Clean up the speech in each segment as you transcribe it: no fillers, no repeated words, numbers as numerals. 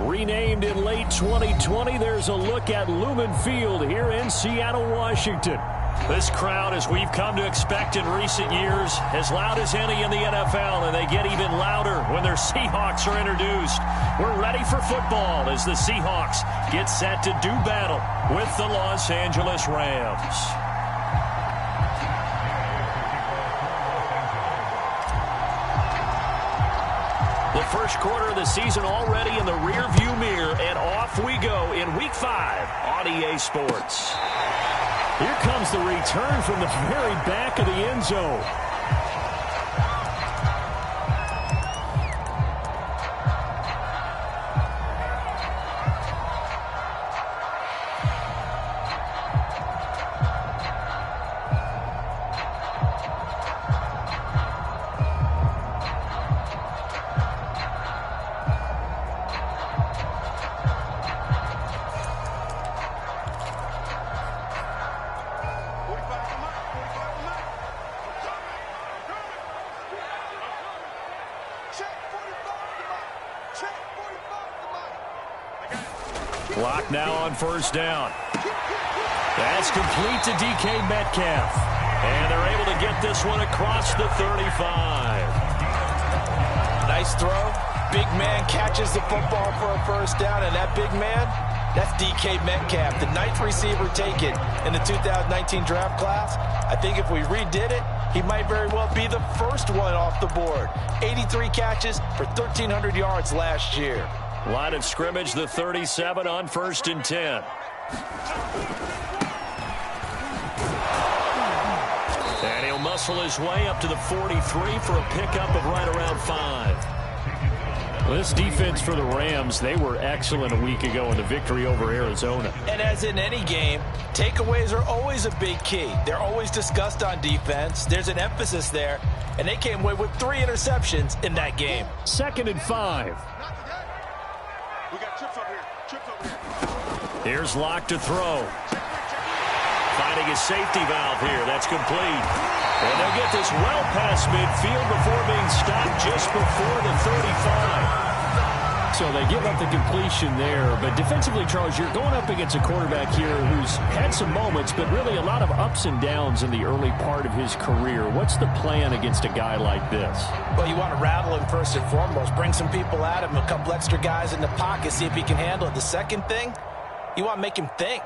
Renamed in late 2020, there's a look at Lumen Field here in Seattle, Washington. This crowd, as we've come to expect in recent years, as loud as any in the NFL, and they get even louder when their Seahawks are introduced. We're ready for football as the Seahawks get set to do battle with the Los Angeles Rams. The first quarter of the season already in the rearview mirror, and off we go in Week 5 on EA Sports. Here comes the return from the very back of the end zone. Clock now on first down. That's complete to DK Metcalf. And they're able to get this one across the 35. Nice throw. Big man catches the football for a first down, and that big man, that's DK Metcalf, the 9th receiver taken in the 2019 draft class. I think if we redid it, he might very well be the first one off the board. 83 catches for 1,300 yards last year. Line of scrimmage, the 37 on 1st and 10. And he'll muscle his way up to the 43 for a pickup of right around 5. Well, this defense for the Rams, they were excellent a week ago in the victory over Arizona. And as in any game, takeaways are always a big key. They're always discussed on defense. There's an emphasis there, and they came away with 3 interceptions in that game. 2nd and 5. We got trips over here. Trips over here. Here's Locke to throw. Finding his safety valve here. That's complete. And they'll get this well past midfield before being stopped just before the 35. So they give up the completion there. But defensively, Charles, you're going up against a quarterback here who's had some moments, but really a lot of ups and downs in the early part of his career. What's the plan against a guy like this? Well, you want to rattle him first and foremost. Bring some people at him, a couple extra guys in the pocket, see if he can handle it. The second thing, you want to make him think.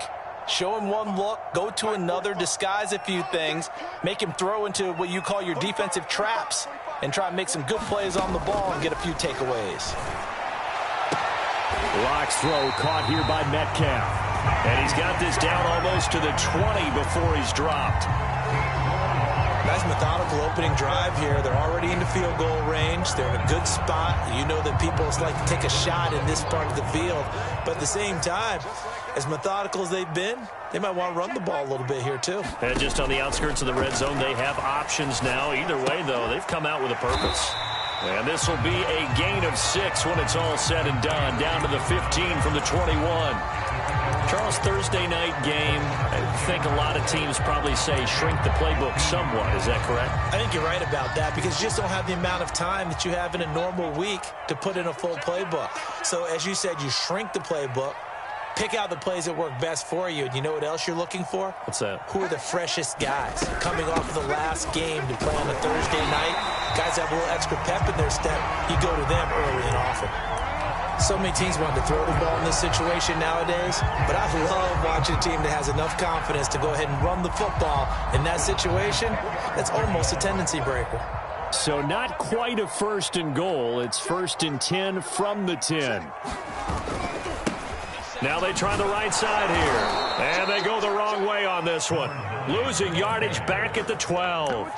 Show him one look, go to another, disguise a few things, make him throw into what you call your defensive traps, and try and make some good plays on the ball and get a few takeaways. Locke's throw caught here by Metcalf. And he's got this down almost to the 20 before he's dropped. Nice methodical opening drive here. They're already in the field goal range. They're in a good spot. You know that people like to take a shot in this part of the field. But at the same time, as methodical as they've been, they might want to run the ball a little bit here too. And just on the outskirts of the red zone, they have options now. Either way, though, they've come out with a purpose. And this will be a gain of 6 when it's all said and done. Down to the 15 from the 21. Charles, Thursday night game, I think a lot of teams probably say shrink the playbook somewhat. Is that correct? I think you're right about that because you just don't have the amount of time that you have in a normal week to put in a full playbook. So as you said, you shrink the playbook, pick out the plays that work best for you. And you know what else you're looking for? What's that? Who are the freshest guys coming off of the last game to play on a Thursday night? Guys have a little extra pep in their step. You go to them early and often. So many teams want to throw the ball in this situation nowadays, but I love watching a team that has enough confidence to go ahead and run the football in that situation. That's almost a tendency breaker. So not quite a 1st and goal. It's 1st and 10 from the 10. Now they try the right side here. And they go the wrong way on this one. Losing yardage back at the 12.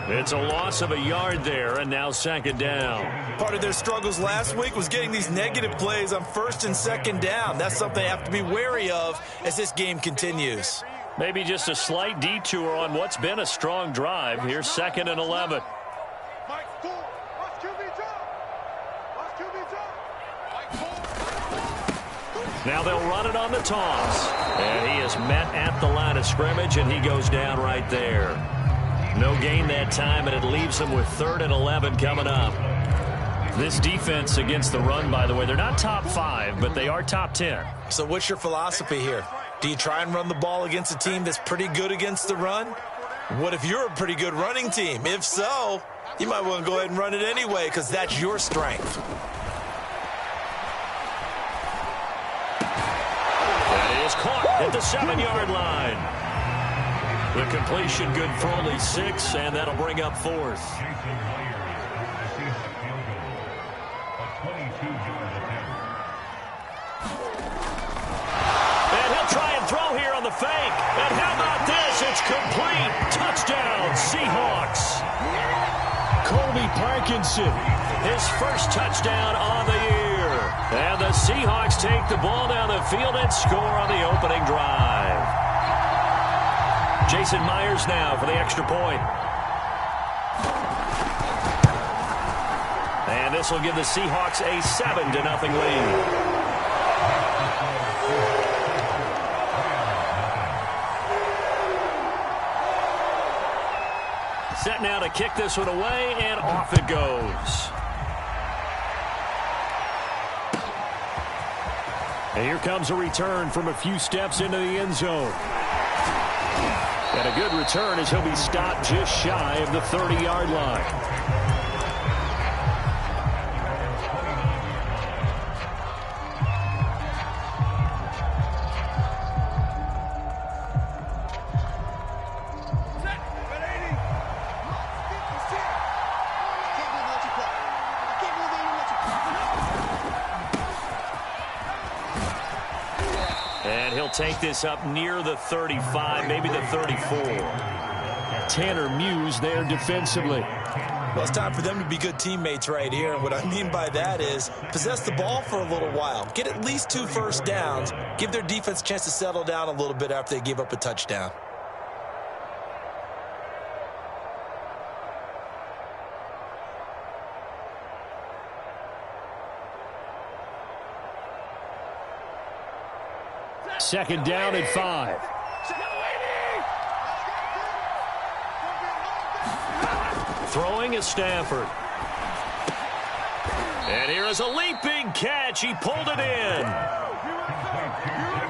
It's a loss of a yard there, and now 2nd down. Part of their struggles last week was getting these negative plays on 1st and 2nd down. That's something they have to be wary of as this game continues. Maybe just a slight detour on what's been a strong drive. Here's 2nd and 11. Now they'll run it on the toss. And he is met at the line of scrimmage, and he goes down right there. No gain that time, and it leaves them with 3rd and 11 coming up. This defense against the run, by the way, they're not top 5, but they are top 10. So what's your philosophy here? Do you try and run the ball against a team that's pretty good against the run? What if you're a pretty good running team? If so, you might want to go ahead and run it anyway because that's your strength. That is caught at the 7-yard line. The completion good for only 6, and that'll bring up 4th. And he'll try and throw here on the fake. And how about this? It's complete. Touchdown, Seahawks. Colby Parkinson, his first touchdown on the year. And the Seahawks take the ball down the field and score on the opening drive. Jason Myers now for the extra point. And this will give the Seahawks a 7-0 lead. Set now to kick this one away, and off it goes. And here comes a return from a few steps into the end zone. And a good return as he'll be stopped just shy of the 30-yard line. Take this up near the 35, maybe the 34. Tanner Muse there defensively. Well, it's time for them to be good teammates right here. And what I mean by that is possess the ball for a little while. Get at least 2 first downs. Give their defense a chance to settle down a little bit after they give up a touchdown. Second down and 5. Throwing is Stafford. And here is a leaping catch. He pulled it in.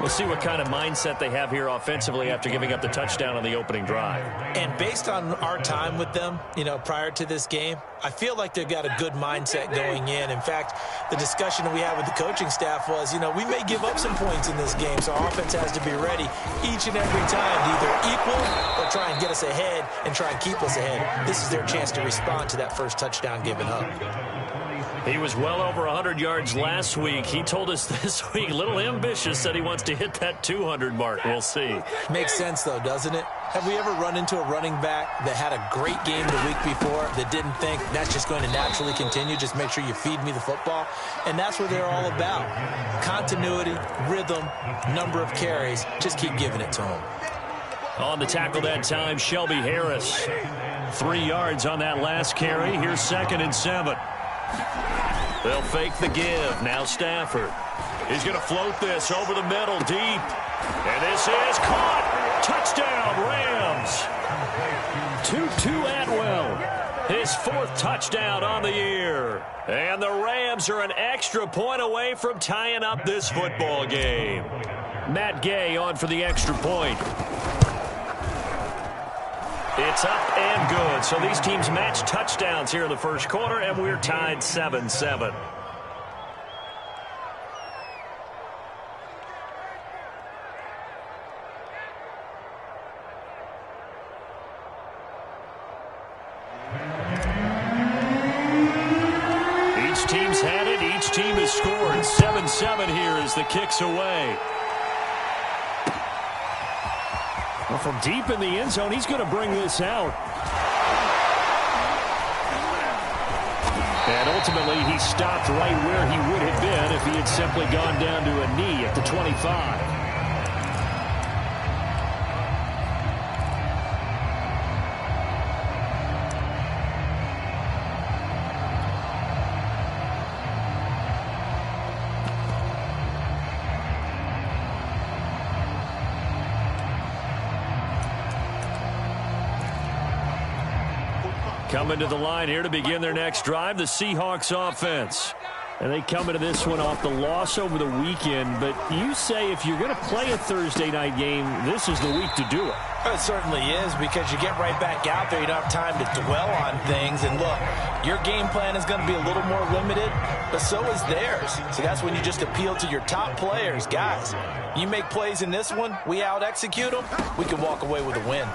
We'll see what kind of mindset they have here offensively after giving up the touchdown on the opening drive. And based on our time with them, prior to this game, I feel like they've got a good mindset going in. In fact, the discussion that we had with the coaching staff was, we may give up some points in this game, so our offense has to be ready each and every time to either equal or try and get us ahead and try and keep us ahead. This is their chance to respond to that first touchdown given up. He was well over 100 yards last week. He told us this week, a little ambitious, said he wants to hit that 200 mark. We'll see. Makes sense, though, doesn't it? Have we ever run into a running back that had a great game the week before that didn't think that's just going to naturally continue? Just make sure you feed me the football. And that's what they're all about. Continuity, rhythm, number of carries. Just keep giving it to them. On the tackle that time, Shelby Harris. 3 yards on that last carry. Here's 2nd and 7. They'll fake the give. Now Stafford. He's going to float this over the middle deep. And this is caught. Touchdown, Rams. Tutu Atwell. His 4th touchdown on the year. And the Rams are an extra point away from tying up this football game. Matt Gay on for the extra point. It's up and good. So these teams match touchdowns here in the first quarter, and we're tied 7-7. Each team's had it. Each team has scored. 7-7 here as the kick's away. Well, from deep in the end zone, he's going to bring this out. And ultimately, he stopped right where he would have been if he had simply gone down to a knee at the 25. Coming to the line here to begin their next drive, the Seahawks offense. And they come into this one off the loss over the weekend. But you say if you're going to play a Thursday night game, this is the week to do it. It certainly is, because you get right back out there. You don't have time to dwell on things. And look, your game plan is going to be a little more limited, but so is theirs. So that's when you just appeal to your top players. Guys, you make plays in this one, we out-execute them, we can walk away with a win.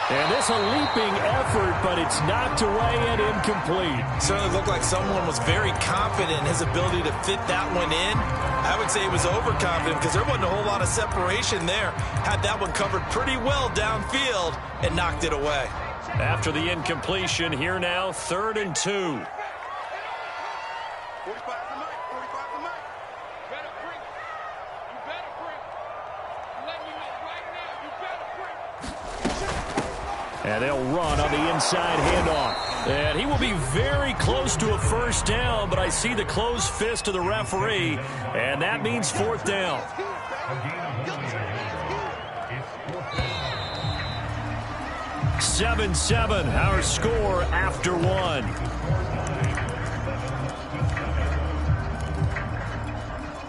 And this a leaping effort, but it's knocked away and incomplete. Certainly looked like someone was very confident in his ability to fit that one in. I would say he was overconfident because there wasn't a whole lot of separation there. Had that one covered pretty well downfield and knocked it away. After the incompletion, here now, 3rd and 2. 45 to Mike. 45 to Mike. Better bring. You better bring. Let me know right now. You better bring. And they'll run on the inside handoff. And he will be very close to a first down, but I see the closed fist of the referee, and that means 4th down. 7-7, our score after 1.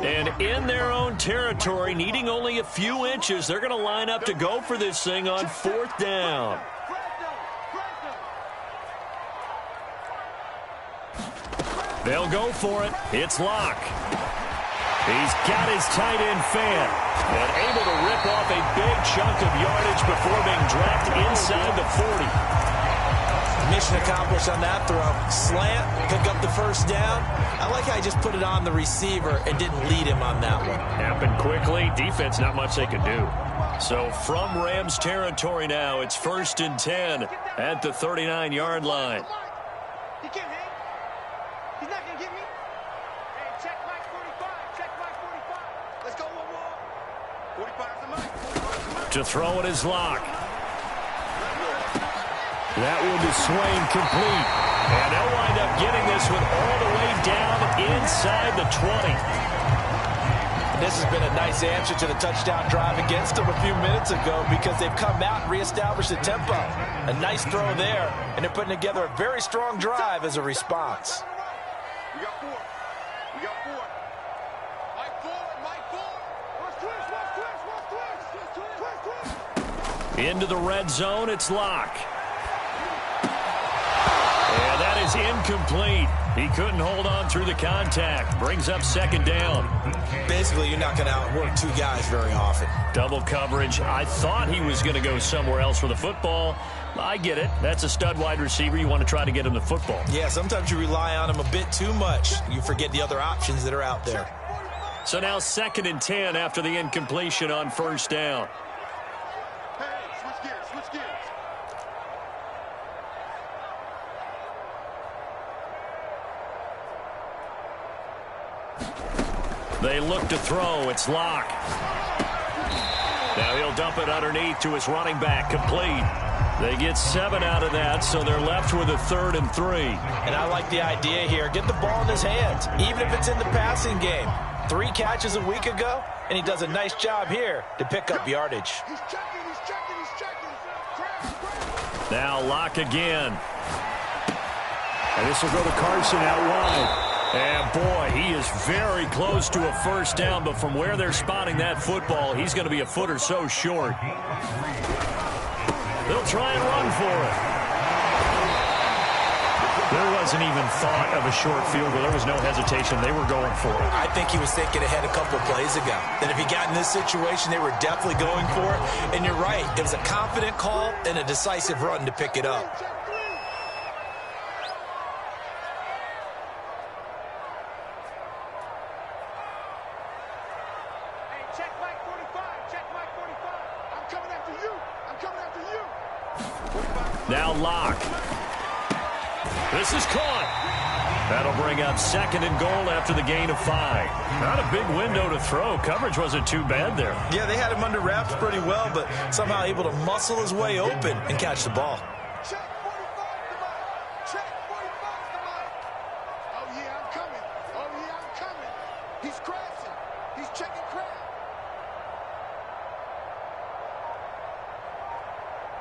And in their own territory, needing only a few inches, they're going to line up to go for this thing on 4th down. They'll go for it. It's Locke. He's got his tight end fan and able to rip off a big chunk of yardage before being dropped inside the 40. Mission accomplished on that throw. Slant, pick up the first down. I like how he just put it on the receiver and didn't lead him on that one. Happened quickly. Defense, not much they could do. So from Rams territory now, it's 1st and 10 at the 39-yard line. He can't hang. He's not going to get me. Hey, check Mike 45. Check Mike 45. Let's go one more. 45 to Mike. 45 to Mike. To throw it is Locke. That one to Swain, complete. And they'll wind up getting this one all the way down inside the 20. This has been a nice answer to the touchdown drive against them a few minutes ago, because they've come out and reestablished the tempo. A nice throw there, and they're putting together a very strong drive as a response. We got 4. We got 4. Mike 4. Mike 4. Watch twist. Watch twist. Watch twist. Twist. Twist. Twist. Into the red zone, it's Locke. And that is incomplete. He couldn't hold on through the contact. Brings up 2nd down. Basically, you're not going to outwork two guys very often. Double coverage. I thought he was going to go somewhere else for the football. I get it. That's a stud wide receiver. You want to try to get him the football. Yeah, sometimes you rely on him a bit too much. You forget the other options that are out there. So now 2nd and 10 after the incompletion on 1st down. Hey, switch gears. Switch gears. They look to throw. It's Locke. Now he'll dump it underneath to his running back. Complete. They get 7 out of that, so they're left with a 3rd and 3. And I like the idea here. Get the ball in his hands, even if it's in the passing game. 3 catches a week ago, and he does a nice job here to pick up yardage. He's checking. He's checking. He's checking. Grab. Now Locke again. And this will go to Carson out wide. And, boy, he is very close to a first down, but from where they're spotting that football, he's going to be a foot or so short. They'll try and run for it. There wasn't even thought of a short field goal. There was no hesitation. They were going for it. I think he was thinking ahead a couple plays ago. That if he got in this situation, they were definitely going for it. And you're right. It was a confident call and a decisive run to pick it up. Now Locke. This is caught. That'll bring up 2nd and goal after the gain of 5. Not a big window to throw. Coverage wasn't too bad there. Yeah, they had him under wraps pretty well, but somehow able to muscle his way open and catch the ball. Check 45 to Mike. Check 45 to Mike. Oh, yeah, I'm coming. Oh, yeah, I'm coming. He's crashing. He's checking crash.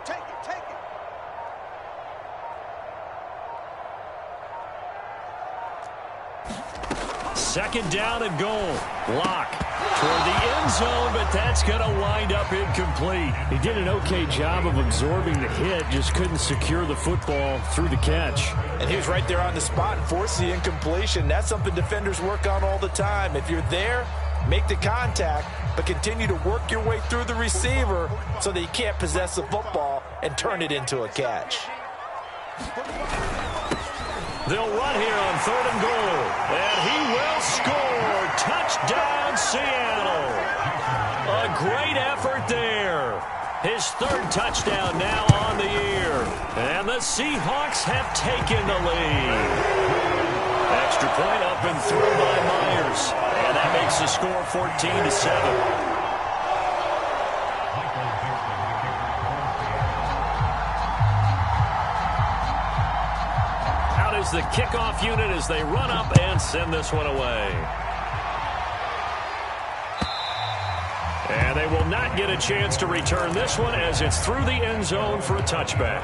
Take it. Take it. second down and goal. Block toward the end zone, but that's going to wind up incomplete. He did an okay job of absorbing the hit, just couldn't secure the football through the catch. And he was right there on the spot and forced the incompletion. That's something defenders work on all the time. If you're there, make the contact, but continue to work your way through the receiver so that you can't possess the football and turn it into a catch. They'll run here on 3rd and goal, and he will score. Touchdown, Seattle. A great effort there. His 3rd touchdown now on the year, and the Seahawks have taken the lead. Extra point up and through by Myers, and that makes the score 14-7. The kickoff unit as they run up and send this one away. And they will not get a chance to return this one as it's through the end zone for a touchback.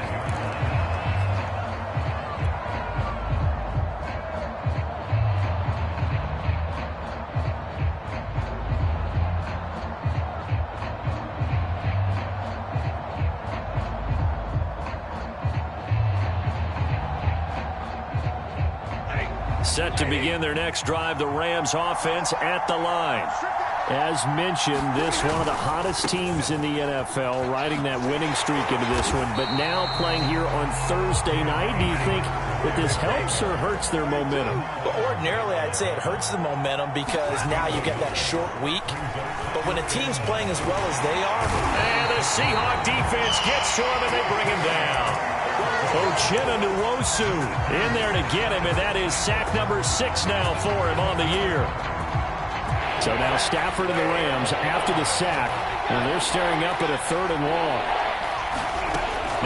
Set to begin their next drive, the Rams offense at the line. As mentioned, this one of the hottest teams in the NFL, riding that winning streak into this one, but now playing here on Thursday night. Do you think that this helps or hurts their momentum? Well, ordinarily, I'd say it hurts the momentum because now you get that short week. But when a team's playing as well as they are... And the Seahawk defense gets to him and they bring him down. Uchenna-Nwosu in there to get him, and that is sack number 6 now for him on the year. So now Stafford and the Rams after the sack, and they're staring up at a 3rd and long.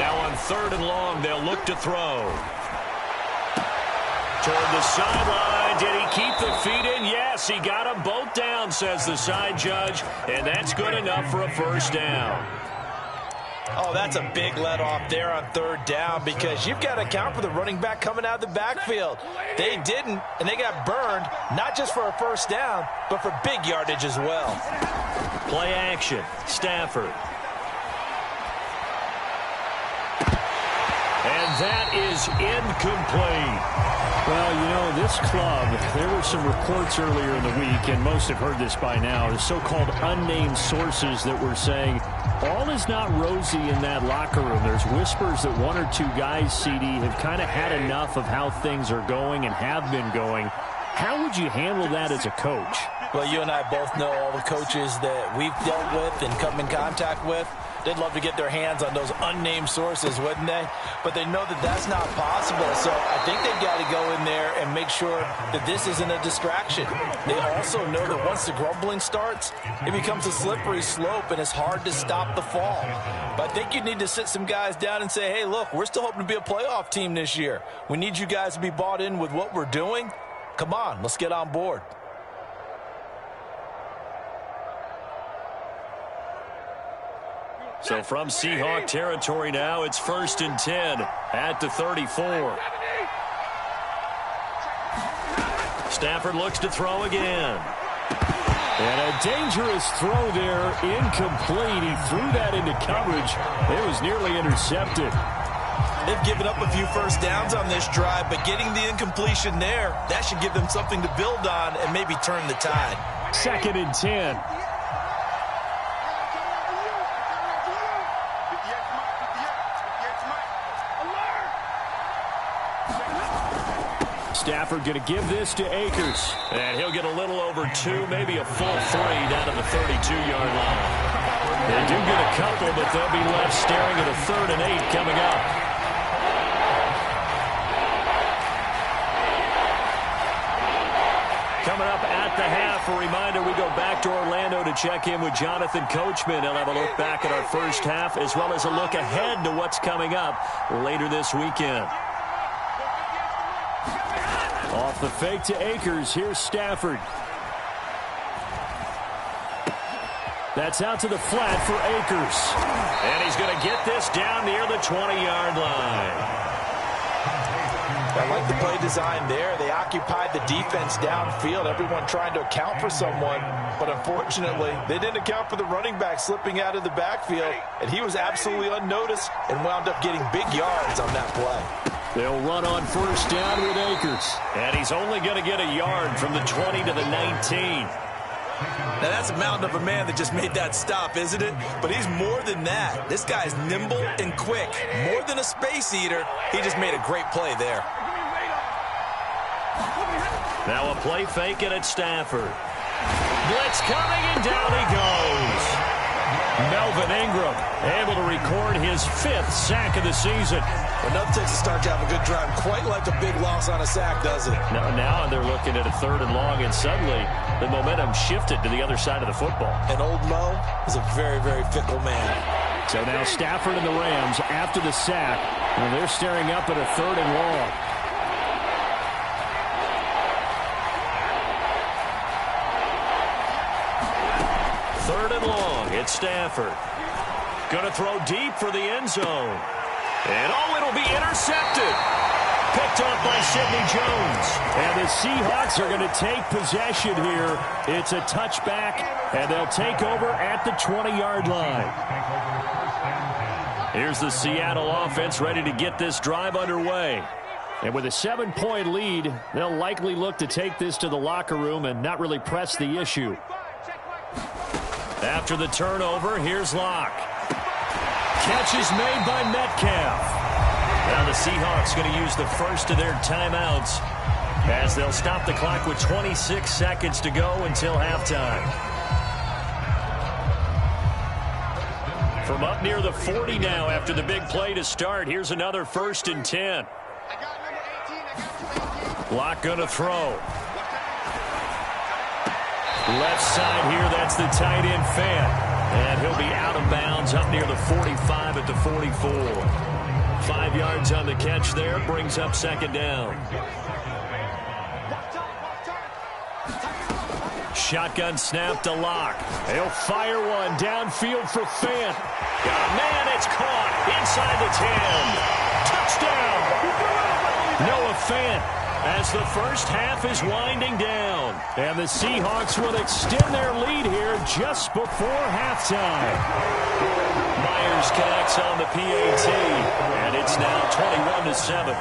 Now on 3rd and long, they'll look to throw. Toward the sideline. Did he keep the feet in? Yes, he got them both down, says the side judge, and that's good enough for a 1st down. Oh, that's a big let off there on 3rd down because you've got to account for the running back coming out of the backfield. They didn't, and they got burned, not just for a 1st down, but for big yardage as well. Play action, Stafford. And that is incomplete. Well, you know, this club, there were some reports earlier in the week, and most have heard this by now, the so-called unnamed sources that were saying all is not rosy in that locker room. There's whispers that 1 or 2 guys, CD, have kind of had enough of how things are going and have been going. How would you handle that as a coach? Well, you and I both know all the coaches that we've dealt with and come in contact with. They'd love to get their hands on those unnamed sources, wouldn't they? But they know that that's not possible. So I think they've got to go in there and make sure that this isn't a distraction. They also know that once the grumbling starts, it becomes a slippery slope and it's hard to stop the fall. But I think you need to sit some guys down and say, hey, look, we're still hoping to be a playoff team this year. We need you guys to be bought in with what we're doing. Come on, let's get on board. So from Seahawk territory now, it's 1st and 10 at the 34. Stafford looks to throw again. And a dangerous throw there, incomplete. He threw that into coverage. It was nearly intercepted. They've given up a few 1st downs on this drive, but getting the incompletion there, that should give them something to build on and maybe turn the tide. 2nd and 10. Stafford going to give this to Akers. And he'll get a little over 2, maybe a full 3 down to the 32-yard line. They do get a couple, but they'll be left staring at a 3rd and 8 coming up. Coming up at the half, a reminder, we go back to Orlando to check in with Jonathan Coachman. He'll have a look back at our 1st half as well as a look ahead to what's coming up later this weekend. Off the fake to Akers. Here's Stafford. That's out to the flat for Akers. And he's going to get this down near the 20-yard line. I like the play design there. They occupied the defense downfield, everyone trying to account for someone. But unfortunately, they didn't account for the running back slipping out of the backfield. And he was absolutely unnoticed and wound up getting big yards on that play. They'll run on first down with Akers. And he's only going to get a yard from the 20 to the 19. Now, that's a mountain of a man that just made that stop, isn't it? But he's more than that. This guy's nimble and quick. More than a space eater, he just made a great play there. Now a play fake it at Stafford. Blitz coming, and down he goes. Melvin Ingram able to record his 5th sack of the season. Enough takes to start to have a good drive. Quite like a big loss on a sack, doesn't it? Now they're looking at a 3rd and long, and suddenly the momentum shifted to the other side of the football. And old Mo is a very, very fickle man. So now Stafford and the Rams after the sack. And they're staring up at a 3rd and long. Third and long. It's Stafford. Going to throw deep for the end zone. And it'll be intercepted. Picked off by Sidney Jones. And the Seahawks are going to take possession here. It's a touchback, and they'll take over at the 20-yard line. Here's the Seattle offense ready to get this drive underway. And with a 7-point lead, they'll likely look to take this to the locker room and not really press the issue. After the turnover, here's Locke. Catch is made by Metcalf. Now the Seahawks going to use the first of their timeouts as they'll stop the clock with 26 seconds to go until halftime. From up near the 40 now after the big play to start, here's another 1st and 10. Locke going to throw. Left side here, that's the tight end Fant. And he'll be out of bounds up near the 45 at the 44. 5 yards on the catch there, brings up 2nd down. Shotgun snap to Locke. He'll fire one downfield for Fant. Got a man, it's caught inside the 10. Touchdown. Noah Fant. As the first half is winding down. And the Seahawks will extend their lead here just before halftime. Myers connects on the PAT. And it's now 21-7.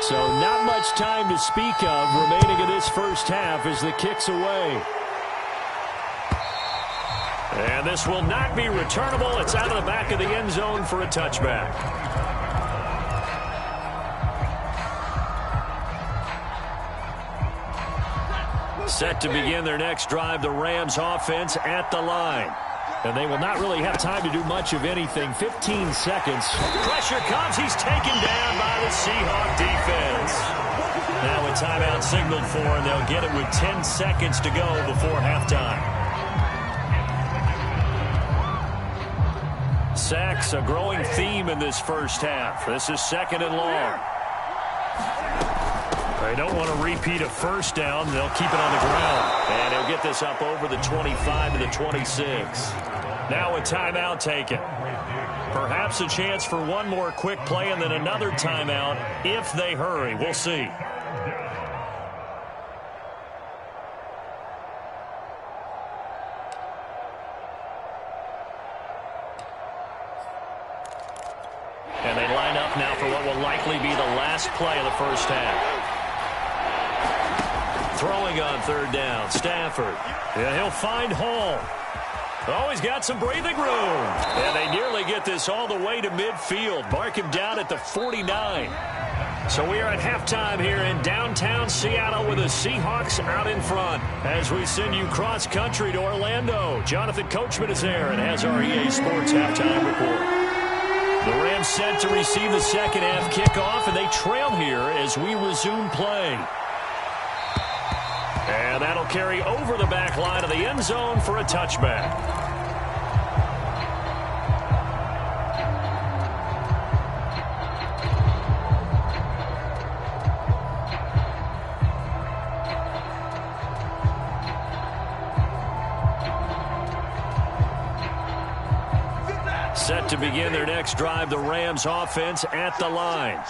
So not much time to speak of remaining in this first half as the kick's away. And this will not be returnable. It's out of the back of the end zone for a touchback. Set to begin their next drive, the Rams offense at the line. And they will not really have time to do much of anything. 15 seconds. Pressure comes. He's taken down by the Seahawk defense. Now a timeout signaled for, and they'll get it with 10 seconds to go before halftime. Sacks, a growing theme in this first half. This is 2nd and long. They don't want to repeat a first down. They'll keep it on the ground. And he'll get this up over the 25 to the 26. Now a timeout taken. Perhaps a chance for one more quick play and then another timeout if they hurry. We'll see. And they line up now for what will likely be the last play of the first half. Throwing on 3rd down, Stafford. Yeah, he'll find Hall. Oh, he's got some breathing room. And they nearly get this all the way to midfield. Mark him down at the 49. So we are at halftime here in downtown Seattle with the Seahawks out in front. As we send you cross-country to Orlando, Jonathan Coachman is there and has our EA Sports halftime report. The Rams set to receive the second half kickoff, and they trail here as we resume play. And that'll carry over the back line of the end zone for a touchback. Set to begin their next drive, the Rams offense at the line.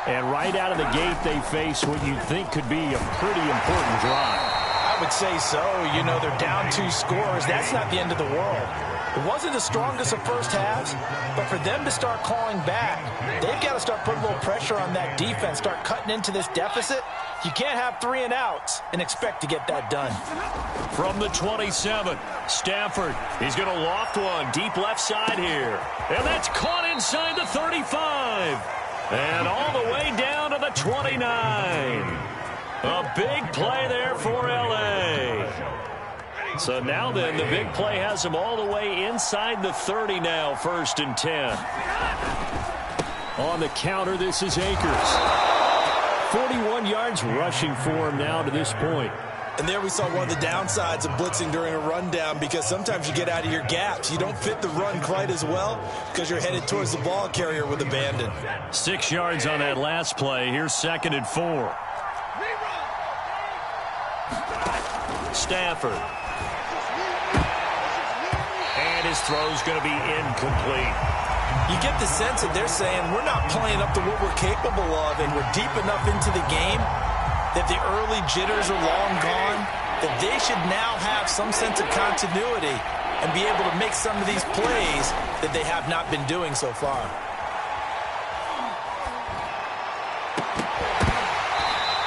And right out of the gate, they face what you'd think could be a pretty important drive. I would say so. You know, they're down 2 scores. That's not the end of the world. It wasn't the strongest of first halves, but for them to start clawing back, they've got to start putting a little pressure on that defense, start cutting into this deficit. You can't have 3 and outs and expect to get that done. From the 27, Stafford. He's going to loft one deep left side here. And that's caught inside the 35. And all the way down to the 29. A big play there for L.A. So now then, the big play has him all the way inside the 30 now, 1st and 10. On the counter, this is Akers. 41 yards rushing for him now to this point. And there we saw one of the downsides of blitzing during a rundown, because sometimes you get out of your gaps. You don't fit the run quite as well because you're headed towards the ball carrier with abandon. 6 yards on that last play. Here's 2nd and 4. Stafford. And his throw's going to be incomplete. You get the sense that they're saying we're not playing up to what we're capable of, and we're deep enough into the game that the early jitters are long gone, that they should now have some sense of continuity and be able to make some of these plays that they have not been doing so far.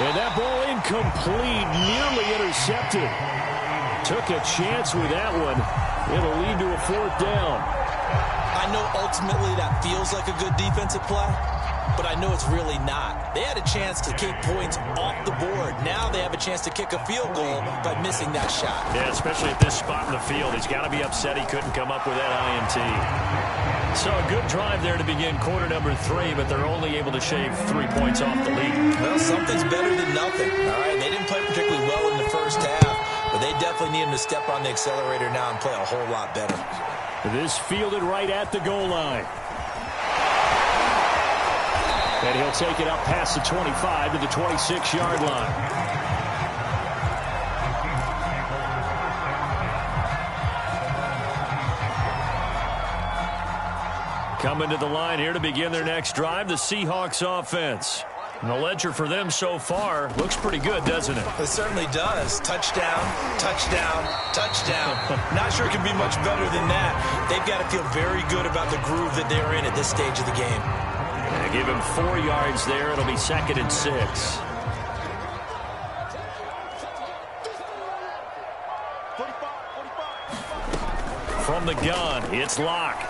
And that ball incomplete, nearly intercepted. Took a chance with that one. It'll lead to a 4th down. I know ultimately that feels like a good defensive play, but I know it's really not. They had a chance to kick points off the board. Now they have a chance to kick a field goal by missing that shot. Yeah, especially at this spot in the field. He's got to be upset he couldn't come up with that INT. So a good drive there to begin quarter number 3, but they're only able to shave 3 points off the lead. Well, something's better than nothing. All right, they didn't play particularly well in the first half, but they definitely need him to step on the accelerator now and play a whole lot better. This fielded right at the goal line. And he'll take it up past the 25 to the 26-yard line. Coming to the line here to begin their next drive, the Seahawks offense. And the ledger for them so far looks pretty good, doesn't it? It certainly does. Touchdown, touchdown, touchdown. Not sure it can be much better than that. They've got to feel very good about the groove that they're in at this stage of the game. And give him 4 yards there. It'll be 2nd and 6. From the gun, it's Locke.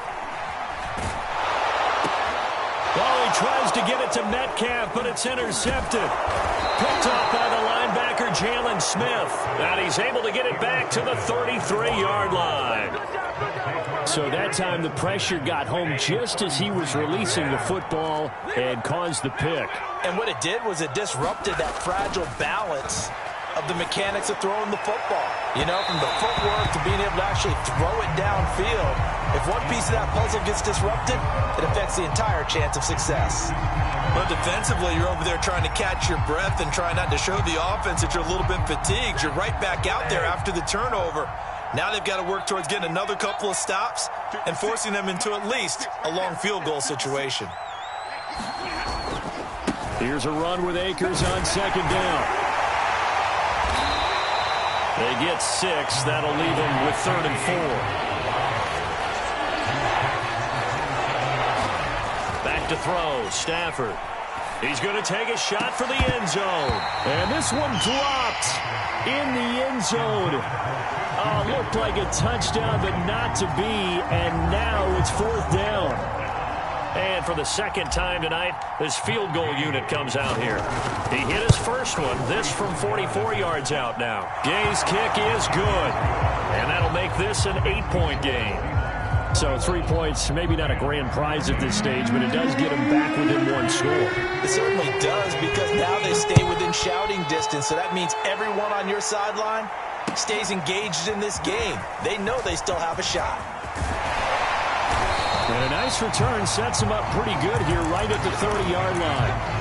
Well, he tries to get it to Metcalf, but it's intercepted. Picked off by the linebacker, Jalen Smith. And he's able to get it back to the 33-yard line. So that time the pressure got home just as he was releasing the football and caused the pick. And what it did was it disrupted that fragile balance of the mechanics of throwing the football. You know, from the footwork to being able to actually throw it downfield. If one piece of that puzzle gets disrupted, it affects the entire chance of success. But defensively, you're over there trying to catch your breath and try not to show the offense that you're a little bit fatigued. You're right back out there after the turnover. Now they've got to work towards getting another couple of stops and forcing them into at least a long field goal situation. Here's a run with Akers on 2nd down. They get 6. That'll leave them with 3rd and 4. Back to throw. Stafford. He's going to take a shot for the end zone. And this one dropped in the end zone. Looked like a touchdown, but not to be. And now it's 4th down. And for the 2nd time tonight, this field goal unit comes out here. He hit his first one. This from 44 yards out now. Gay's kick is good. And that'll make this an 8-point game. So 3 points, maybe not a grand prize at this stage, but it does get them back within 1 score. It certainly does, because now they stay within shouting distance. So that means everyone on your sideline stays engaged in this game. They know they still have a shot. And a nice return sets him up pretty good here right at the 30-yard line.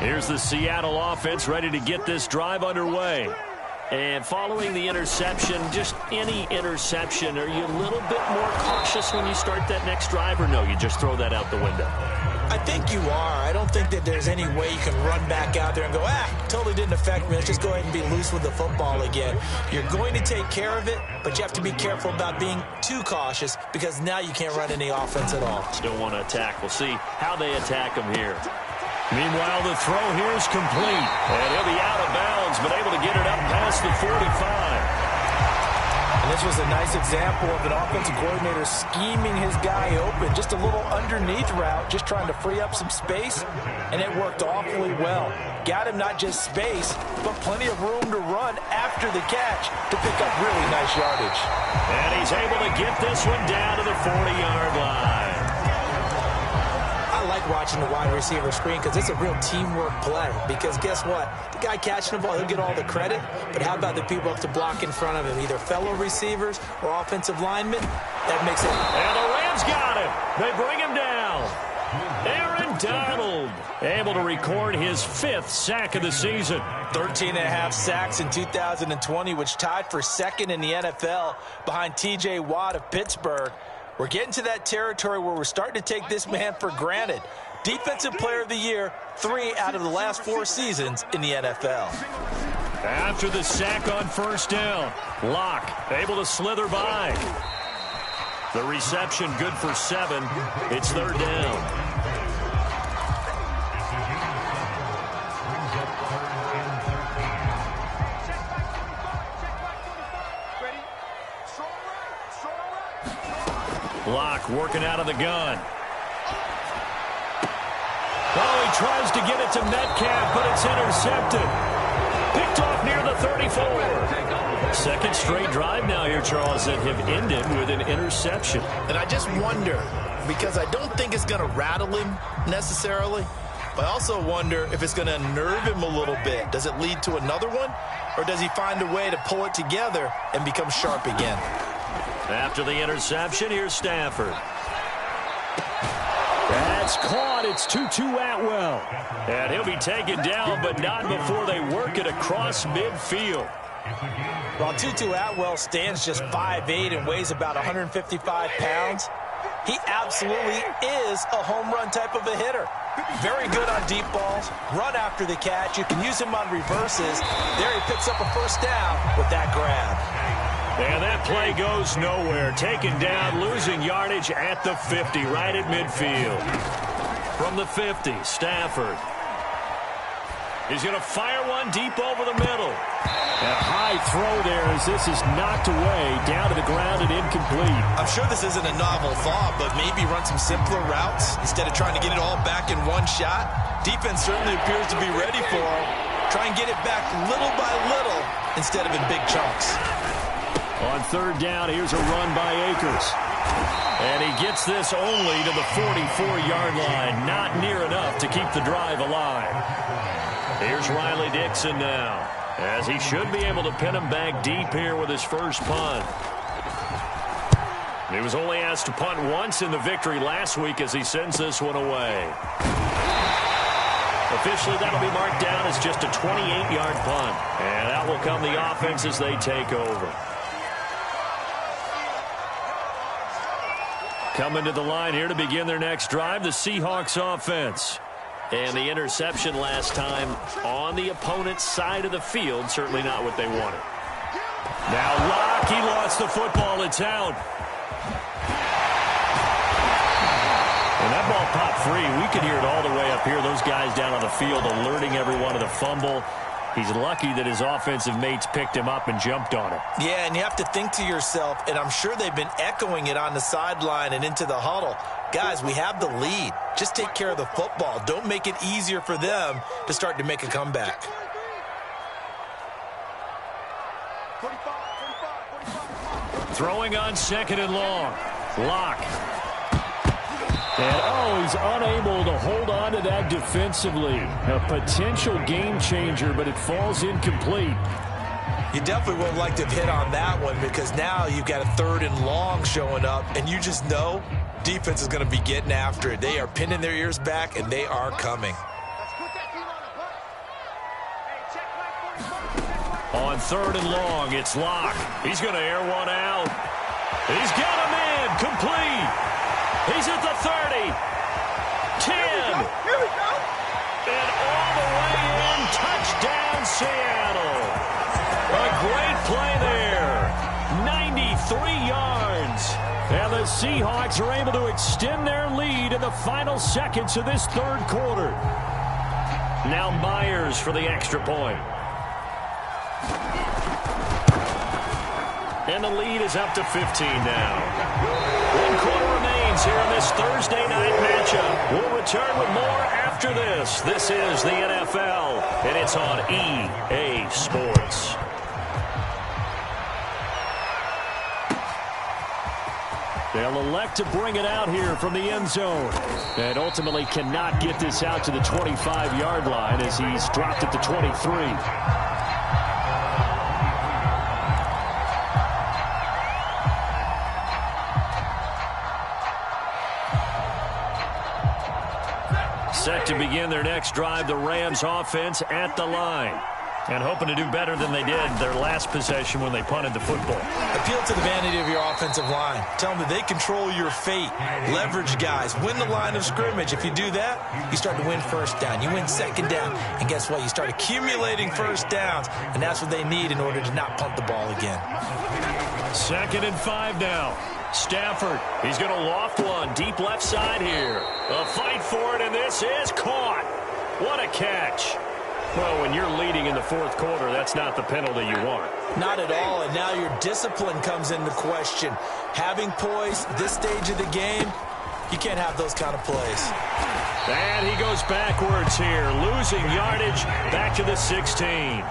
Here's the Seattle offense ready to get this drive underway. And following the interception, just any interception, are you a little bit more cautious when you start that next drive, or no, you just throw that out the window? I think you are. I don't think that there's any way you can run back out there and go, totally didn't affect me. Let's just go ahead and be loose with the football again. You're going to take care of it, but you have to be careful about being too cautious because now you can't run any offense at all. Still want to attack. We'll see how they attack him here. Meanwhile, the throw here is complete. And he'll be out of bounds, but able to get it up past the 45. And this was a nice example of an offensive coordinator scheming his guy open. Just a little underneath route, just trying to free up some space, and it worked awfully well. Got him not just space, but plenty of room to run after the catch to pick up really nice yardage. And he's able to get this one down to the 40-yard line. I like watching the wide receiver screen because it's a real teamwork play. Because guess what? The guy catching the ball, he'll get all the credit. But how about the people up to block in front of him? Either fellow receivers or offensive linemen. That makes it. And the Rams got him. They bring him down. Aaron Donald able to record his 5th sack of the season. 13.5 sacks in 2020, which tied for 2nd in the NFL behind T.J. Watt of Pittsburgh. We're getting to that territory where we're starting to take this man for granted. Defensive Player of the Year, 3 out of the last 4 seasons in the NFL. After the sack on first down, Locke able to slither by. The reception good for 7. It's 3rd down. Locke working out of the gun. Oh, he tries to get it to Metcalf, but it's intercepted. Picked off near the 34. 2nd straight drive now here, Charles, that have ended with an interception. And I just wonder, because I don't think it's going to rattle him necessarily, but I also wonder if it's going to unnerve him a little bit. Does it lead to another one, or does he find a way to pull it together and become sharp again? After the interception, here's Stafford. That's caught. It's Tutu Atwell. And he'll be taken down, but not before they work it across midfield. While Tutu Atwell stands just 5'8" and weighs about 155 pounds, he absolutely is a home run type of a hitter. Very good on deep balls, run after the catch. You can use him on reverses. There he picks up a first down with that grab. And that play goes nowhere. Taken down, losing yardage at the 50, right at midfield. From the 50, Stafford. He's going to fire one deep over the middle. A high throw there as this is knocked away, down to the ground and incomplete. I'm sure this isn't a novel thought, but maybe run some simpler routes instead of trying to get it all back in one shot. Defense certainly appears to be ready for him. Try and get it back little by little instead of in big chunks. On 3rd down, here's a run by Akers. And he gets this only to the 44-yard line. Not near enough to keep the drive alive. Here's Riley Dixon now, as he should be able to pin him back deep here with his first punt. He was only asked to punt once in the victory last week as he sends this one away. Officially, that'll be marked down as just a 28-yard punt. And out will come the offense as they take over. Coming to the line here to begin their next drive, the Seahawks offense. And the interception last time on the opponent's side of the field, certainly not what they wanted. Now Locke, he lost the football. It's out. And that ball popped free. We could hear it all the way up here. Those guys down on the field alerting everyone of the fumble. He's lucky that his offensive mates picked him up and jumped on it. Yeah, and you have to think to yourself, and I'm sure they've been echoing it on the sideline and into the huddle. Guys, we have the lead. Just take care of the football. Don't make it easier for them to start to make a comeback. Throwing on 2nd and long. Locke. And, he's unable to hold on to that defensively. A potential game changer, but it falls incomplete. You definitely would like to have hit on that one because now you've got a 3rd and long showing up, and you just know defense is going to be getting after it. They are pinning their ears back, and they are coming. On 3rd and long, it's Locke. He's going to air one out. He's got him in. Complete. He's at the 30. 10. Here we go. And all the way in. Touchdown, Seattle. A great play there. 93 yards. And the Seahawks are able to extend their lead in the final seconds of this 3rd quarter. Now Myers for the extra point. And the lead is up to 15 now. 1 quarter remains here in this Thursday night matchup. We'll return with more after this. This is the NFL, and it's on EA Sports. They'll elect to bring it out here from the end zone. And ultimately cannot get this out to the 25-yard line as he's dropped at the 23. Set to begin their next drive, the Rams offense at the line. And hoping to do better than they did their last possession when they punted the football. Appeal to the vanity of your offensive line. Tell them that they control your fate. Leverage guys. Win the line of scrimmage. If you do that, you start to win first down. You win second down. And guess what? You start accumulating first downs. And that's what they need in order to not punt the ball again. 2nd and 5 now. Stafford, he's going to loft one deep left side here. A fight for it, and this is caught. What a catch. Well, when you're leading in the 4th quarter, that's not the penalty you want. Not at all, and now your discipline comes into question. Having poise this stage of the game, you can't have those kind of plays. And he goes backwards here, losing yardage back to the 16.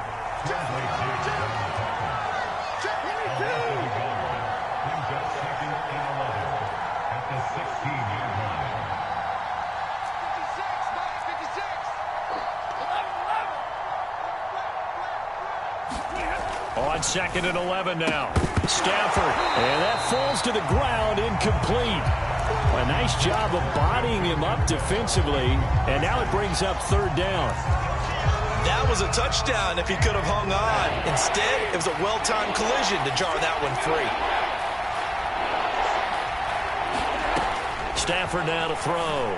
On 2nd and 11 now. Stafford, and that falls to the ground, incomplete. A nice job of bodying him up defensively, and now it brings up 3rd down. That was a touchdown if he could have hung on. Instead, it was a well-timed collision to jar that one free. Stafford now to throw.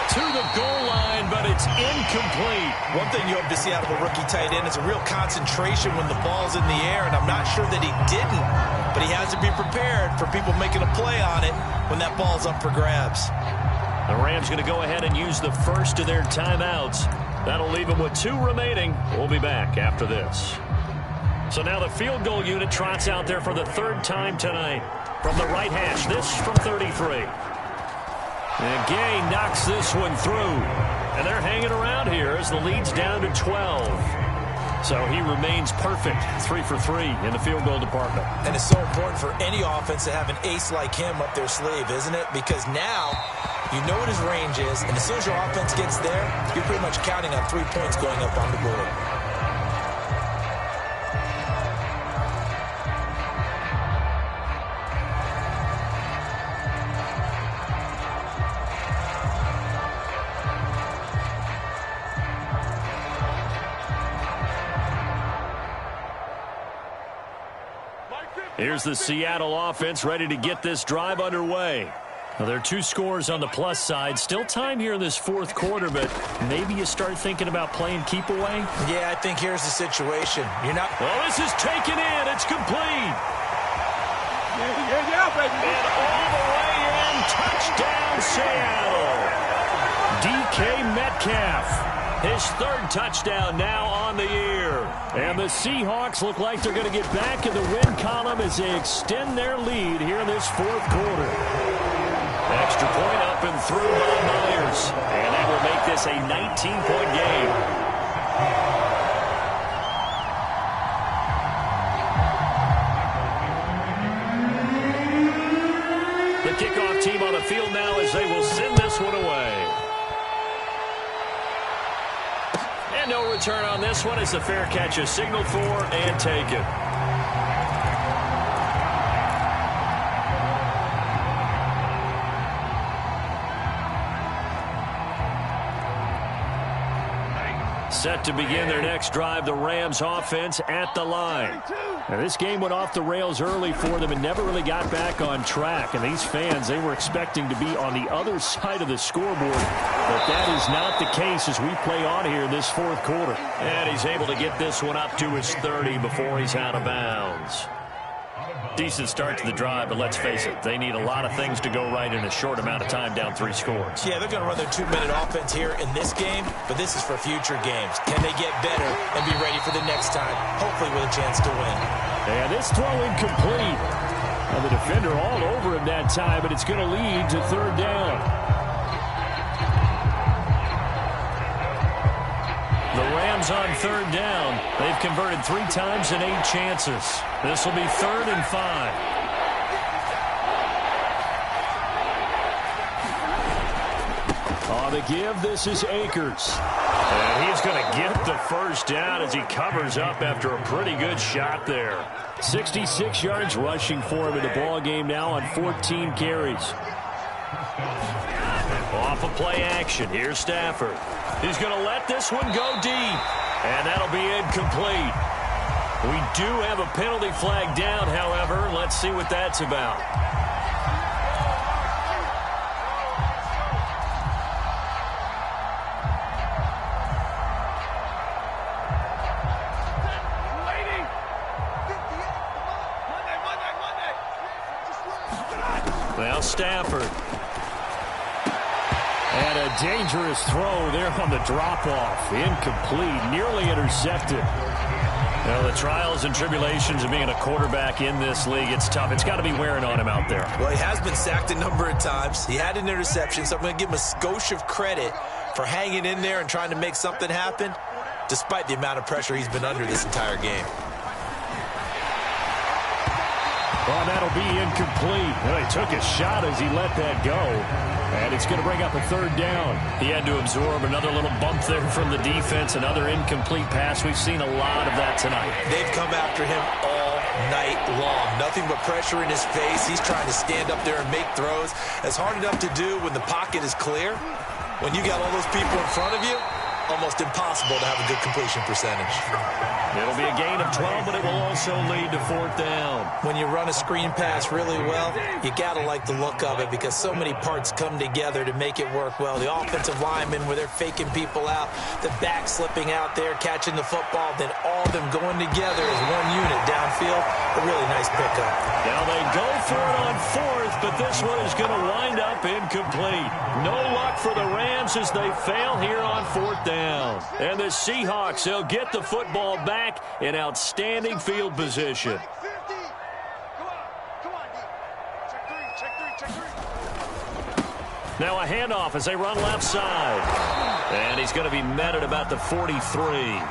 To the goal line, but it's incomplete. One thing you hope to see out of a rookie tight end is a real concentration when the ball's in the air, and I'm not sure that he didn't, but he has to be prepared for people making a play on it when that ball's up for grabs. The Rams going to go ahead and use the first of their timeouts. That'll leave them with 2 remaining. We'll be back after this. So now the field goal unit trots out there for the 3rd time tonight. From the right hash, this from 33. And Gay knocks this one through. And they're hanging around here as the lead's down to 12. So he remains perfect, 3 for 3 in the field goal department. And it's so important for any offense to have an ace like him up their sleeve, isn't it? Because now you know what his range is, and as soon as your offense gets there, you're pretty much counting on 3 points going up on the board. Here's the Seattle offense ready to get this drive underway. Now, there are 2 scores on the plus side. Still time here in this 4th quarter, but maybe you start thinking about playing keep away? Yeah, I think here's the situation. You're not... Well, this is taken in. It's complete. Yeah, baby. And all the way in. Touchdown, Seattle. DK Metcalf. His 3rd touchdown now on the year. And the Seahawks look like they're going to get back in the win column as they extend their lead here in this 4th quarter. Extra point up and through by Myers. And that will make this a 19-point game. The kickoff team on the field now as they will send this one away. And no return on this one as the fair catch is signaled for and taken. Set to begin their next drive, the Rams offense at the line. Now, this game went off the rails early for them and never really got back on track. And these fans, they were expecting to be on the other side of the scoreboard. But that is not the case as we play on here in this fourth quarter. And he's able to get this one up to his 30 before he's out of bounds. Decent start to the drive, but let's face it, they need a lot of things to go right in a short amount of time, down 3 scores. Yeah, they're going to run their 2-minute offense here in this game, but this is for future games. Can they get better and be ready for the next time, hopefully with a chance to win? And this throw incomplete. Now the defender all over him that time, but it's going to lead to third down. The Rams on third down. They've converted 3 times in 8 chances. This will be 3rd and 5. On the give, this is Akers. And he's going to get the first down as he covers up after a pretty good shot there. 66 yards rushing for him in the ball game now on 14 carries. Off of play action. Here's Stafford. He's going to let this one go deep. And that'll be incomplete. We do have a penalty flag down, however. Let's see what that's about. Well, Stafford. And a dangerous throw there on the drop-off. Incomplete, nearly intercepted. Well, the trials and tribulations of being a quarterback in this league, it's tough. It's got to be wearing on him out there. Well, he has been sacked a number of times. He had an interception, so I'm going to give him a skosh of credit for hanging in there and trying to make something happen, despite the amount of pressure he's been under this entire game. Well, that'll be incomplete. Well, he took a shot as he let that go. And it's going to bring up a third down. He had to absorb another little bump there from the defense, another incomplete pass. We've seen a lot of that tonight. They've come after him all night long. Nothing but pressure in his face. He's trying to stand up there and make throws. It's hard enough to do when the pocket is clear. When you got all those people in front of you, almost impossible to have a good completion percentage. It'll be a gain of 12, but it will also lead to 4th down. When you run a screen pass really well, you got to like the look of it because so many parts come together to make it work well. The offensive linemen where they're faking people out, the back slipping out there, catching the football, then all of them going together as one unit downfield. A really nice pickup. Now they go for it on 4th, but this one is going to wind up incomplete. No luck for the Rams as they fail here on 4th down. And the Seahawks, they'll get the football back in outstanding field position. Now a handoff as they run left side. And he's going to be met at about the 43.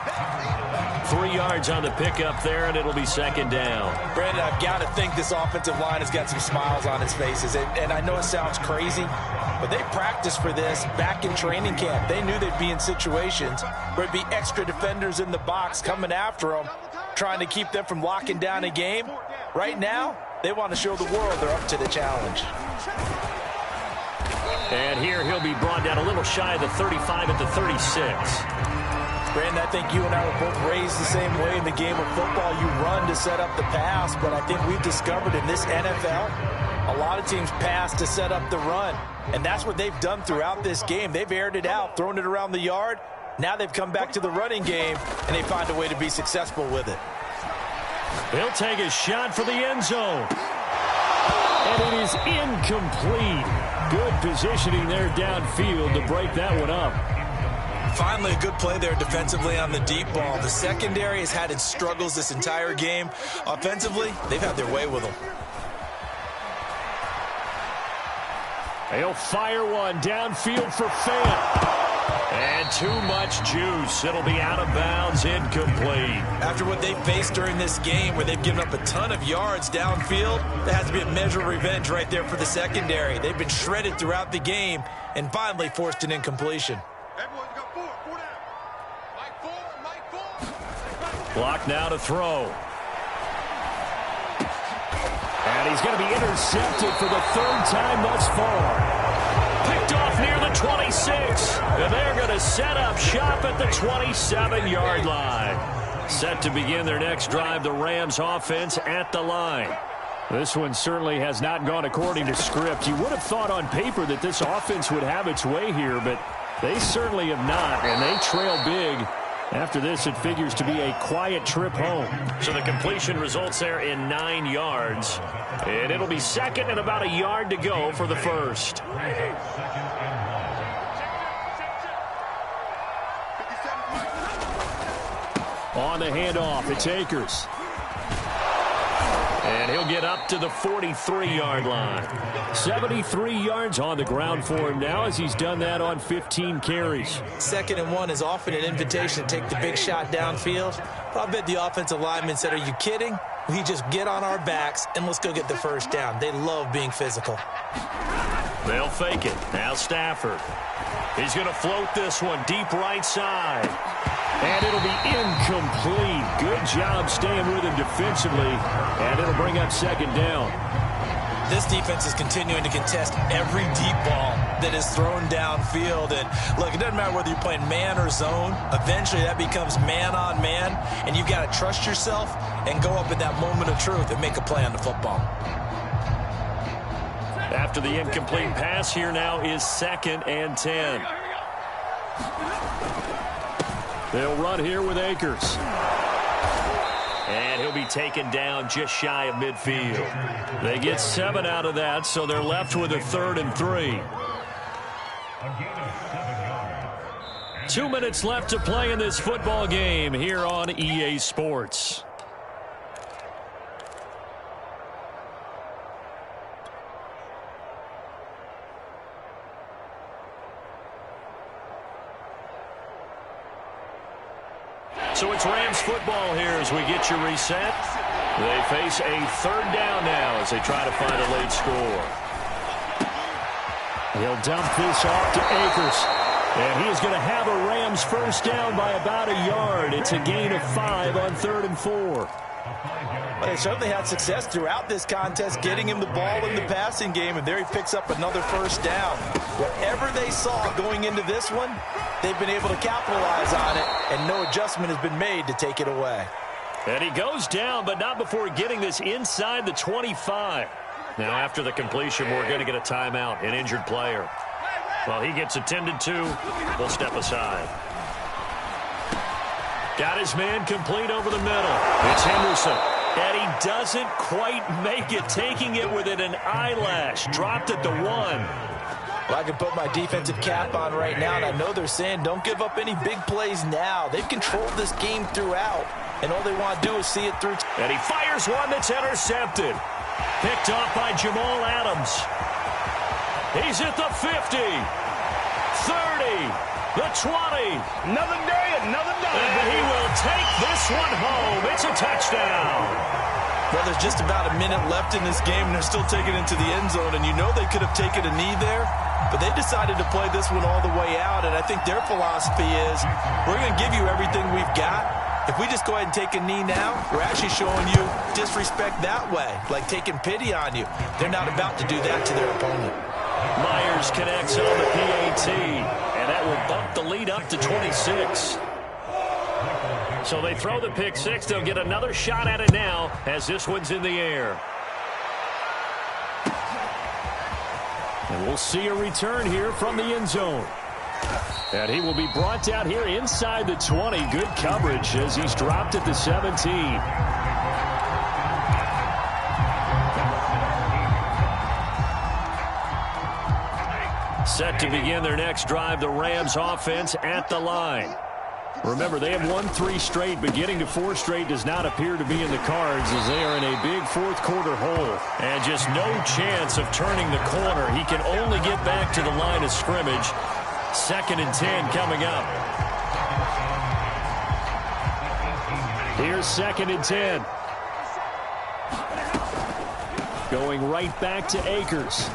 3 yards on the pickup there, and it'll be 2nd down. Brandon, I've got to think this offensive line has got some smiles on its faces. And I know it sounds crazy, but they practiced for this back in training camp. They knew they'd be in situations where it'd be extra defenders in the box coming after them, trying to keep them from locking down a game. Right now, they want to show the world they're up to the challenge. And here he'll be brought down a little shy of the 35 at the 36. Brandon, I think you and I were both raised the same way in the game of football. You run to set up the pass, but I think we've discovered in this NFL, a lot of teams pass to set up the run. And that's what they've done throughout this game. They've aired it out, thrown it around the yard. Now they've come back to the running game, and they find a way to be successful with it. He'll take a shot for the end zone. And it is incomplete. Good positioning there downfield to break that one up. Finally, a good play there defensively on the deep ball. The secondary has had its struggles this entire game. Offensively, they've had their way with them. He'll fire one downfield for Fant. And too much juice. It'll be out of bounds, incomplete. After what they faced during this game where they've given up a ton of yards downfield, there has to be a measure of revenge right there for the secondary. They've been shredded throughout the game and finally forced an incompletion. Everyone's got 4 down. Mike 4. Block now to throw. And he's going to be intercepted for the 3rd time thus far. Picked off near the the 26. And they're going to set up shop at the 27-yard line. Set to begin their next drive, the Rams offense at the line. This one certainly has not gone according to script. You would have thought on paper that this offense would have its way here, but they certainly have not, and they trail big. After this, it figures to be a quiet trip home. So the completion results there in 9 yards. And it'll be second and about a yard to go for the first. On the handoff, it's Akers. And he'll get up to the 43-yard line. 73 yards on the ground for him now as he's done that on 15 carries. 2nd and 1 is often an invitation to take the big shot downfield. But I bet the offensive lineman said, are you kidding? We just get on our backs and let's go get the first down. They love being physical. They'll fake it. Now Stafford. He's going to float this one deep right side. And it'll be incomplete. Good job staying with him defensively. And it'll bring up 2nd down. This defense is continuing to contest every deep ball that is thrown downfield. And look, it doesn't matter whether you're playing man or zone. Eventually that becomes man on man. And you've got to trust yourself and go up in that moment of truth and make a play on the football. After the incomplete pass, here now is 2nd and 10. They'll run here with Akers. And he'll be taken down just shy of midfield. They get 7 out of that, so they're left with a 3rd and 3. 2 minutes left to play in this football game here on EA Sports. So it's Rams football here as we get you reset. They face a 3rd down now as they try to find a late score. He'll dump this off to Akers. And he is going to have a Rams first down by about a yard. It's a gain of 5 on 3rd and 4. Well, they certainly had success throughout this contest, getting him the ball in the passing game, and there he picks up another first down. Whatever they saw going into this one, they've been able to capitalize on it, and no adjustment has been made to take it away. And he goes down, but not before getting this inside the 25. Now, after the completion, we're going to get a timeout, an injured player. Well, he gets attended to. We'll step aside. Got his man complete over the middle. It's Henderson. And he doesn't quite make it, taking it within an eyelash. Dropped at the 1. Well, I can put my defensive cap on right now, and I know they're saying don't give up any big plays now. They've controlled this game throughout, and all they want to do is see it through. And he fires one that's intercepted. Picked off by Jamal Adams. He's at the 50, 30, the 20. Another day, another dollar. And he will take this one home. It's a touchdown. Well, there's just about a minute left in this game, and they're still taking it to the end zone. And you know they could have taken a knee there, but they decided to play this one all the way out. And I think their philosophy is, we're going to give you everything we've got. If we just go ahead and take a knee now, we're actually showing you disrespect that way, like taking pity on you. They're not about to do that to their opponent. Myers connects on the PAT, and that will bump the lead up to 26. So they throw the pick six. They'll get another shot at it now as this one's in the air. And we'll see a return here from the end zone. And he will be brought down here inside the 20. Good coverage as he's dropped at the 17. Set to begin their next drive, the Rams offense at the line. Remember, they have won 3 straight, but getting to 4 straight does not appear to be in the cards as they are in a big fourth-quarter hole. And just no chance of turning the corner. He can only get back to the line of scrimmage. 2nd and 10 coming up. Here's 2nd and 10. Going right back to Akers.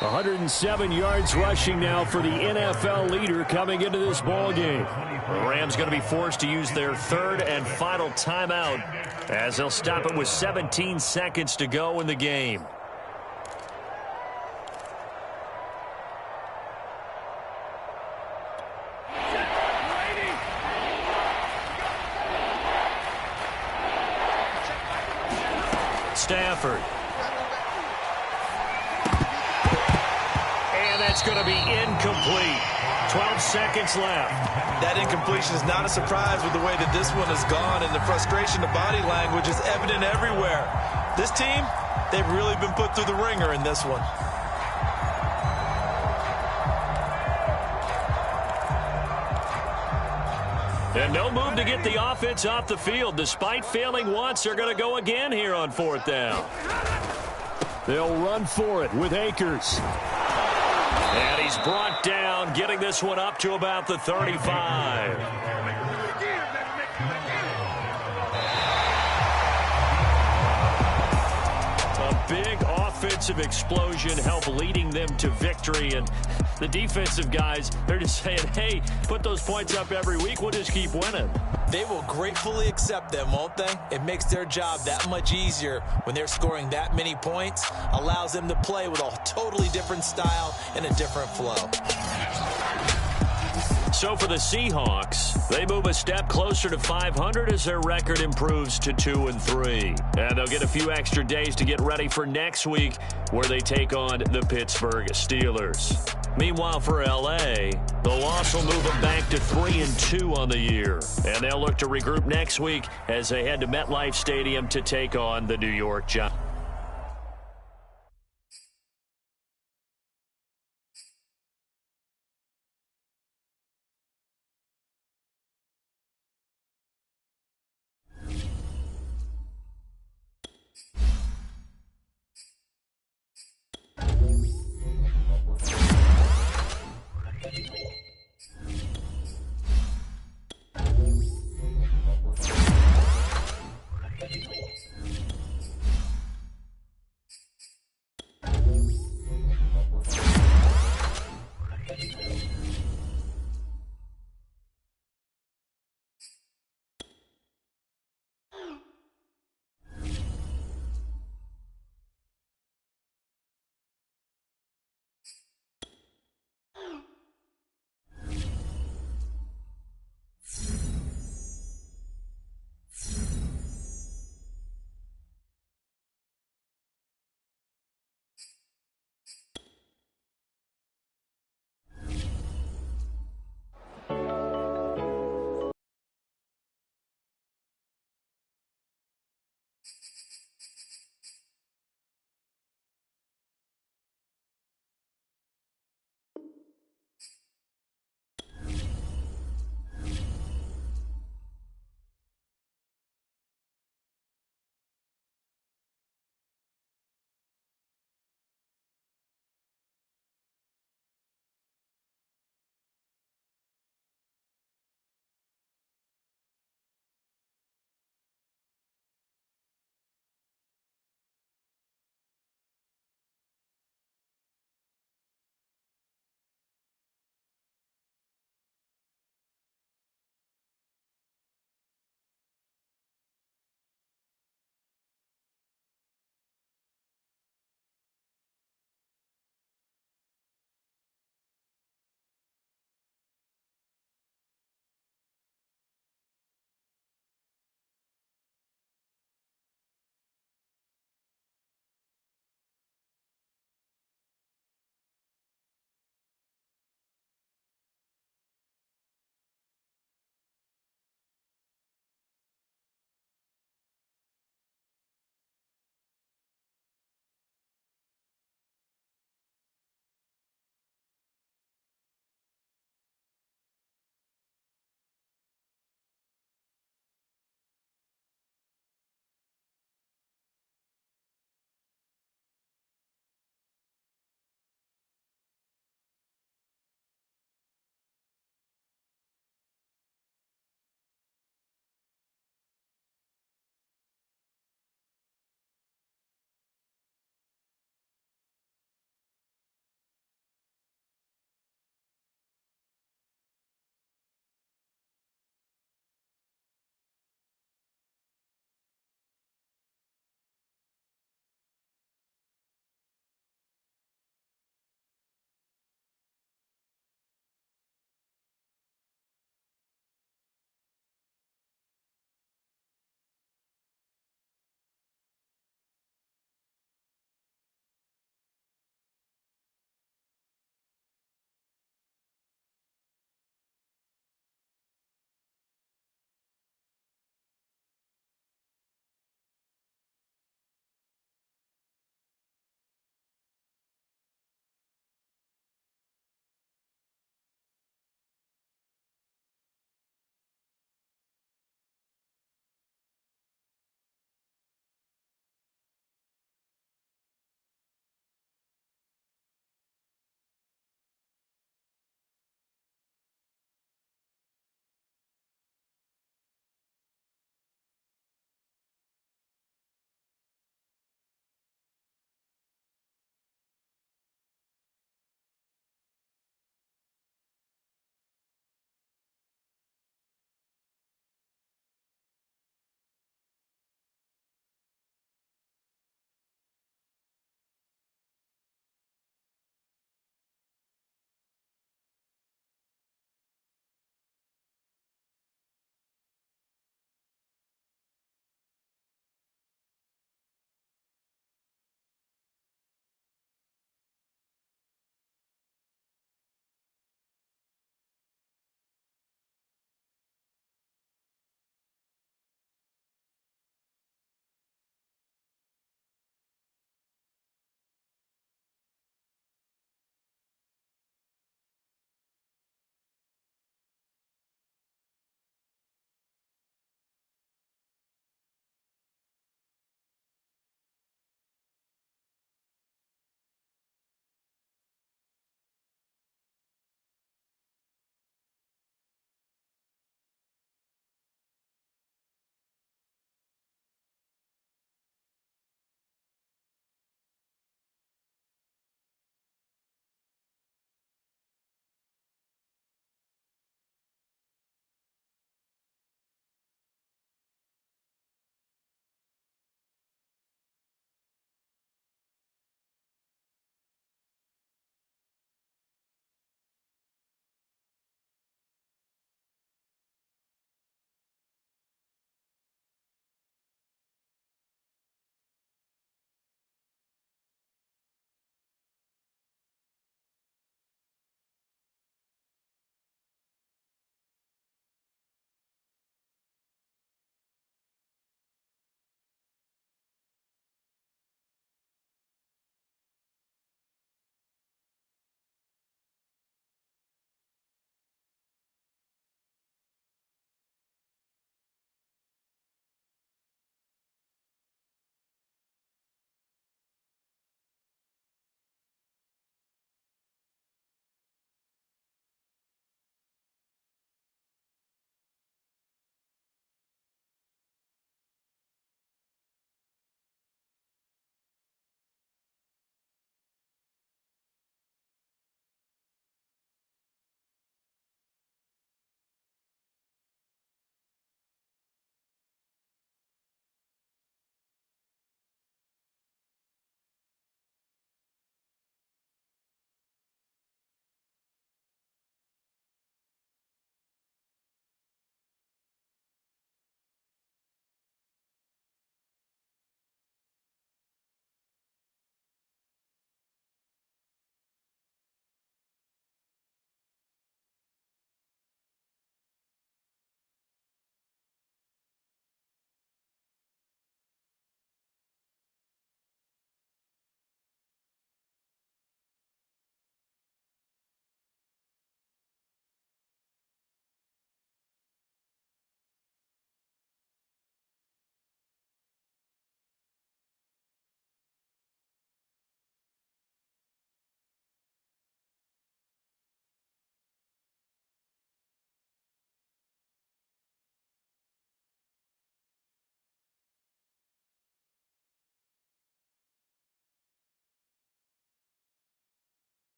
107 yards rushing now for the NFL leader coming into this ball game. The Rams going to be forced to use their 3rd and final timeout as they'll stop it with 17 seconds to go in the game. Stafford. And that's going to be incomplete. 12 seconds left. That incompletion is not a surprise with the way that this one has gone, and the frustration, the body language is evident everywhere. This team, they've really been put through the ringer in this one. And no move to get the offense off the field. Despite failing once, they're going to go again here on 4th down. They'll run for it with Akers. And he's brought down, getting this one up to about the 35. A big offensive explosion helped leading them to victory. And the defensive guys, they're just saying, hey, put those points up every week. We'll just keep winning. They will gratefully accept them, won't they? It makes their job that much easier when they're scoring that many points. Allows them to play with a totally different style and a different flow. So for the Seahawks, they move a step closer to 500 as their record improves to 2-3. And they'll get a few extra days to get ready for next week, where they take on the Pittsburgh Steelers. Meanwhile, for L.A., the loss will move them back to 3-2 on the year. And they'll look to regroup next week as they head to MetLife Stadium to take on the New York Giants.